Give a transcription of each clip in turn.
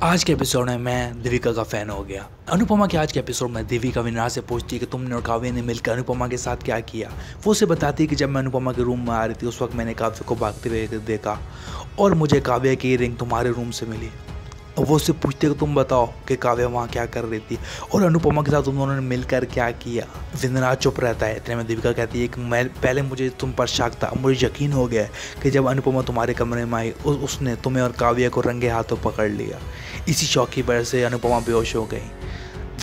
आज के एपिसोड में मैं देविका का फैन हो गया। अनुपमा के आज के एपिसोड में देविका विनाश से पूछती है कि तुमने और काव्य ने मिलकर अनुपमा के साथ क्या किया। वो उसे बताती है कि जब मैं अनुपमा के रूम में आ रही थी उस वक्त मैंने काव्य को भागते हुए देखा और मुझे काव्य की रिंग तुम्हारे रूम से मिली। और वो उससे पूछते कि तुम बताओ कि काव्य वहाँ क्या कर रही थी और अनुपमा के साथ तुम दोनों ने मिलकर क्या किया। विंदनाथ चुप रहता है। इतने में देविका कहती है कि मैं पहले मुझे तुम पर शक था, मुझे यकीन हो गया कि जब अनुपमा तुम्हारे कमरे में आई उसने तुम्हें और काव्य को रंगे हाथों पकड़ लिया। इसी शौक की वजह से अनुपमा बेहोश हो गई।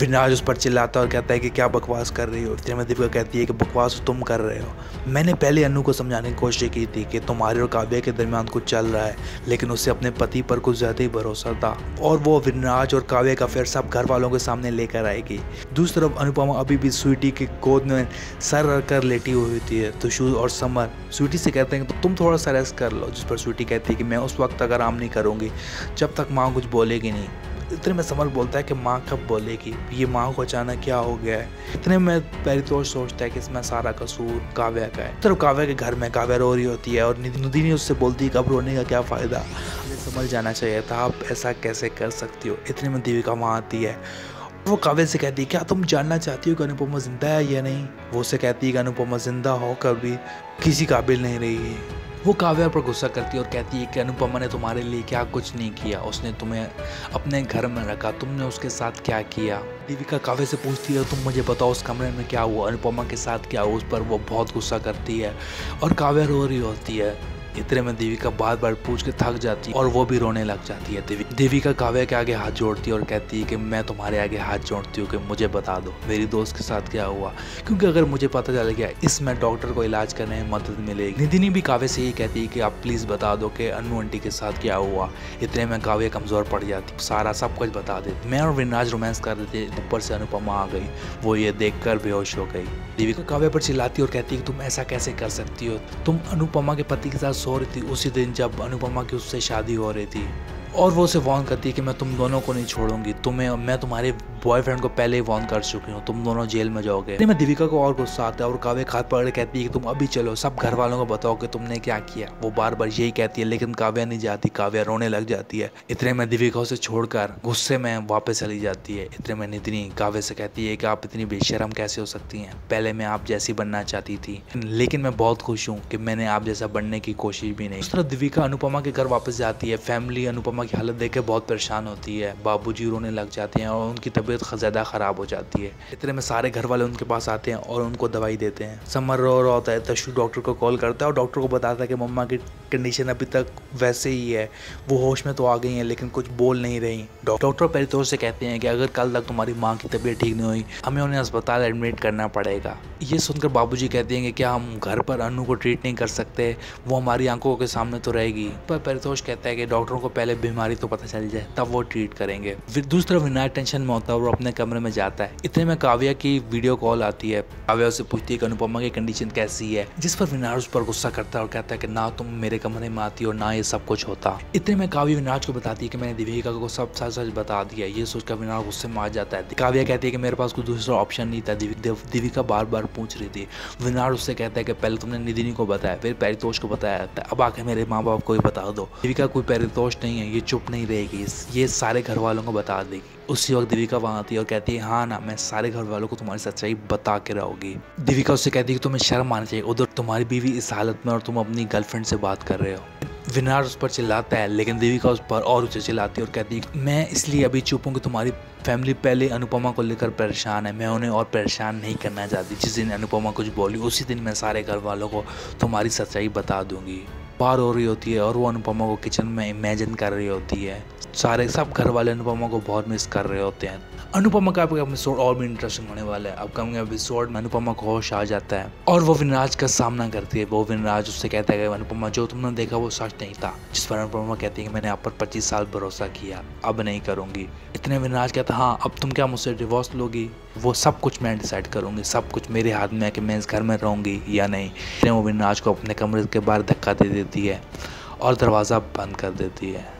विनाश उस पर चिल्लाता और कहता है कि क्या बकवास कर रही हो। इतने में देविका कहती है कि बकवास तुम कर रहे हो। मैंने पहले अनु को समझाने की कोशिश की थी कि तुम्हारे और काव्य के दरमियान कुछ चल रहा है, लेकिन उसे अपने पति पर कुछ ज़्यादा ही भरोसा था और वो विनाश और काव्य का फिर सब घर वालों के सामने लेकर आएगी। दूसरी तरफ अनुपमा अभी भी स्वीटी की गोद में सर रखकर लेटी हुई थी। तो शू और समर स्वीटी से कहते हैं कि तुम थोड़ा सा रेस्ट कर लो, जिस पर स्वीटी कहती है कि मैं उस वक्त तक आराम नहीं करूँगी जब तक माँ कुछ बोलेगी नहीं। इतने में समर बोलता है कि माँ कब बोलेगी, ये माँ को अचानक क्या हो गया है। इतने में परितोष सोचता है कि इसमें सारा कसूर काव्य का है। तो काव्य के घर में काव्य रो रही होती है और नंदिनी उससे बोलती है कि अब रोने का क्या फ़ायदा, समझ जाना चाहिए था, आप ऐसा कैसे कर सकती हो। इतने में देविका वहाँ आती है। वो काव्य से कहती है क्या तुम जानना चाहती हो कि अनुपमा जिंदा है या नहीं। वो उसे कहती है कि अनुपमा जिंदा होकर भी किसी काबिल नहीं रही है। वो काव्य पर गुस्सा करती है और कहती है कि अनुपमा ने तुम्हारे लिए क्या कुछ नहीं किया, उसने तुम्हें अपने घर में रखा, तुमने उसके साथ क्या किया। देविका काव्य से पूछती है तुम मुझे बताओ उस कमरे में क्या हुआ, अनुपमा के साथ क्या हुआ। उस पर वो बहुत गुस्सा करती है और काव्य रो रही होती है। इतने में देविका बार बार पूछ के थक जाती है और वो भी रोने लग जाती है। देविका काव्य के आगे हाथ जोड़ती है और कहती है कि मैं तुम्हारे आगे हाथ जोड़ती हूँ कि मुझे बता दो मेरी दोस्त के साथ क्या हुआ, क्योंकि अगर मुझे पता चल गया इसमें डॉक्टर को इलाज करने में मदद मिलेगी। निधिनी भी काव्य से यही कहती है कि आप प्लीज़ बता दो कि अनु आंटी के साथ क्या हुआ। इतने में काव्य कमज़ोर पड़ जाती, सारा सब कुछ बता देती। मैं और विनाश रोमांस कर रहे थे, ऊपर से अनुपमा आ गई, वो ये देख कर बेहोश हो गई। देविका काव्य पर चिल्लाती और कहती है कि तुम ऐसा कैसे कर सकती हो, तुम अनुपमा के पति के साथ सो रही थी उसी दिन जब अनुपमा की उससे शादी हो रही थी। और वो उसे वार्न करती है कि मैं तुम दोनों को नहीं छोड़ूंगी, तुम्हें मैं तुम्हारे बॉयफ्रेंड को पहले ही वार्न कर चुकी हूँ, तुम दोनों जेल में जाओगे। मैं देविका को और गुस्सा आता है और काव्य हाथ पकड़ कहती है कि तुम अभी चलो सब घर वालों को बताओ कि तुमने क्या किया। वो बार बार यही कहती है लेकिन काव्य नहीं जाती, काव्य रोने लग जाती है। इतने में देविका उसे छोड़कर गुस्से में वापस चली जाती है। इतने में निधिनी काव्य से कहती है कि आप इतनी बेशर्म कैसे हो सकती हैं, पहले मैं आप जैसी बनना चाहती थी लेकिन मैं बहुत खुश हूँ कि मैंने आप जैसा बनने की कोशिश भी नहीं। उस तरह देविका अनुपमा के घर वापस जाती है। फैमिली अनुपमा की हालत देख के बहुत परेशान होती है, बाबूजी रोने लग जाते हैं और उनकी तबीयत ज़्यादा ख़राब हो जाती है। इतने में सारे घर वाले उनके पास आते हैं और उनको दवाई देते हैं। समर रो रहा होता है, तशु डॉक्टर को कॉल करता है और डॉक्टर को बताता है कि मम्मा की कंडीशन अभी तक वैसे ही है, वो होश में तो आ गई हैं लेकिन कुछ बोल नहीं रही। डॉक्टर परितोष से कहते हैं कि अगर कल तक तुम्हारी माँ की तबीयत ठीक नहीं हुई हमें उन्हें अस्पताल एडमिट करना पड़ेगा। ये सुनकर बाबूजी कहते हैं कि क्या हम घर पर अनु को ट्रीट नहीं कर सकते, वो हमारी आंखों के सामने तो रहेगी। पर परितोष कहता है कि डॉक्टरों को पहले बीमारी तो पता चल जाए तब वो ट्रीट करेंगे। फिर दूसरा विनायक टेंशन में होता है, वो अपने कमरे में जाता है। इतने में काव्या की वीडियो कॉल आती है। काव्या उससे पूछती है कि अनुपमा की कंडीशन कैसी है, जिस पर विनाश उस पर गुस्सा करता है और कहता है कि ना तुम मेरे कमरे में आती और ना ये सब कुछ होता। इतने में काव्या विनाश को बताती है कि मैंने देविका को सब सच सच बता दिया। ये सोचकर विनाश गुस्से में आ जाता है। काव्या कहती है कि मेरे पास कोई दूसरा ऑप्शन नहीं था, देविका बार बार पूछ रही थी। विनाश उससे कहता है कि पहले तुमने निधिनी को बताया, फिर परितोष को बताया, अब आके मेरे माँ बाप को ही बता दो। देविका कोई परितोष नहीं है, ये चुप नहीं रहेगी, ये सारे घर वालों को बता देगी। उसी वक्त देविका वहाँ आती है और कहती है हाँ ना, मैं सारे घर वालों को तुम्हारी सच्चाई बता के रहूंगी। देविका उससे कहती है कि तुम्हें शर्म आनी चाहिए, उधर तुम्हारी बीवी इस हालत में और तुम अपनी गर्लफ्रेंड से बात कर रहे हो। विनाश उस पर चिल्लाता है लेकिन देविका उस पर और ऊंचे चिल्लाती है और कहती है मैं इसलिए अभी चुप हूँ कि तुम्हारी फैमिली पहले अनुपमा को लेकर परेशान है, मैं उन्हें और परेशान नहीं करना चाहती। जिस दिन अनुपमा कुछ बोली उसी दिन मैं सारे घर वालों को तुम्हारी सच्चाई बता दूंगी। बाहर हो रही होती है और वो अनुपमा को किचन में इमेजिन कर रही होती है। सारे सब घर वाले अनुपमा को बहुत मिस कर रहे होते हैं। अनुपमा का एपिसोड और भी इंटरेस्टिंग होने वाला है। अपकमिंग एपिसोड में अनुपमा को होश आ जाता है और वो विनराज का सामना करती है। वो विनराज उससे कहता है कि अनुपमा जो तुमने देखा वो सच नहीं था, जिस पर अनुपमा कहती है कि मैंने आप पर 25 साल भरोसा किया, अब नहीं करूँगी। इतने विनराज कहता हाँ अब तुम क्या मुझसे डिवोर्स लोगी, वो सब कुछ मैं डिसाइड करूँगी, सब कुछ मेरे हाथ में है कि मैं इस घर में रहूँगी या नहीं। फिर वो विनराज को अपने कमरे के बाहर धक्का दे देती है और दरवाज़ा बंद कर देती है।